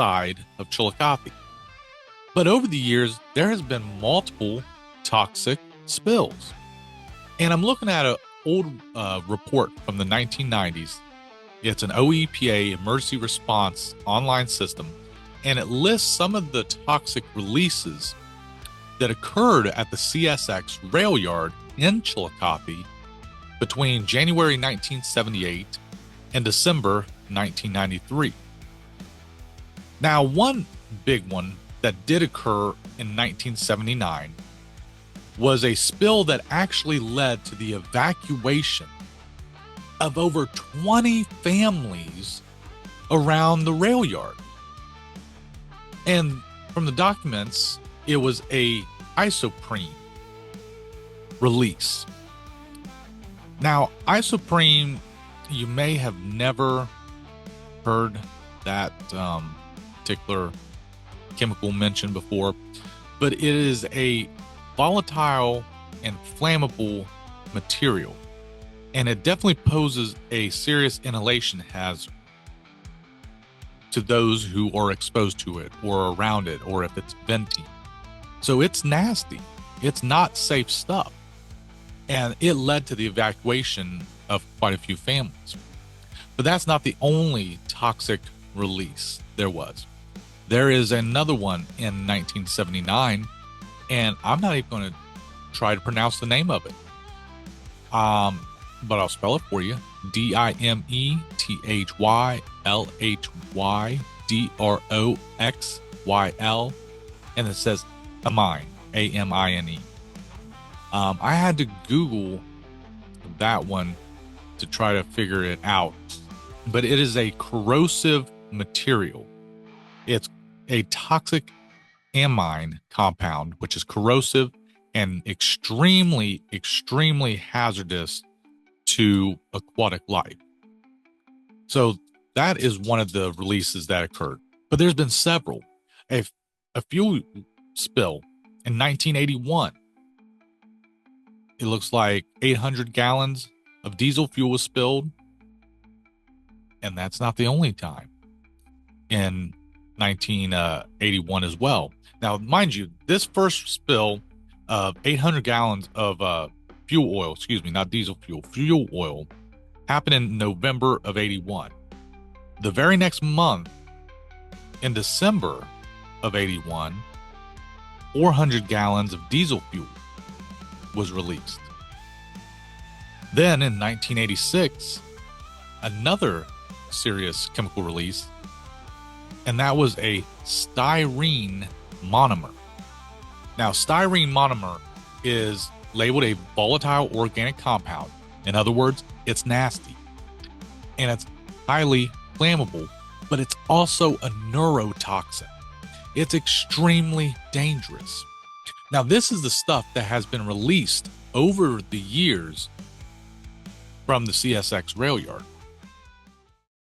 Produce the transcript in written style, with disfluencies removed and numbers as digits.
side of Chillicothe. But over the years, there has been multiple toxic spills. And I'm looking at an old report from the 1990s. It's an OEPA emergency response online system, and it lists some of the toxic releases that occurred at the CSX rail yard in Chillicothe between January 1978 and December 1993. Now, one big one that did occur in 1979 was a spill that actually led to the evacuation of over 20 families around the rail yard. And from the documents, it was a isoprene release. Now, isoprene, you may have never heard that particular chemical mentioned before, but it is a volatile and flammable material, and it definitely poses a serious inhalation hazard to those who are exposed to it or around it, or if it's venting. So it's nasty. It's not safe stuff. And it led to the evacuation of quite a few families. But that's not the only toxic release there was. There is another one in 1979, and I'm not even going to try to pronounce the name of it. But I'll spell it for you. DIMETHYLHYDROXYL. And it says amine, AMINE. I had to Google that one to try to figure it out. But it is a corrosive material. It's a toxic amine compound, which is corrosive and extremely, extremely hazardous to aquatic life. So that is one of the releases that occurred. But there's been several. A fuel spill in 1981. It looks like 800 gallons of diesel fuel was spilled. And that's not the only time. In 1981 as well. Now, mind you, this first spill of 800 gallons of fuel oil, not diesel fuel oil, happened in November of 81. The very next month, in December of 81, 400 gallons of diesel fuel was released. Then in 1986, another serious chemical release, and that was a styrene monomer. Now, styrene monomer is labeled a volatile organic compound. In other words, it's nasty and it's highly flammable, but it's also a neurotoxin. It's extremely dangerous. Now, this is the stuff that has been released over the years from the CSX rail yard.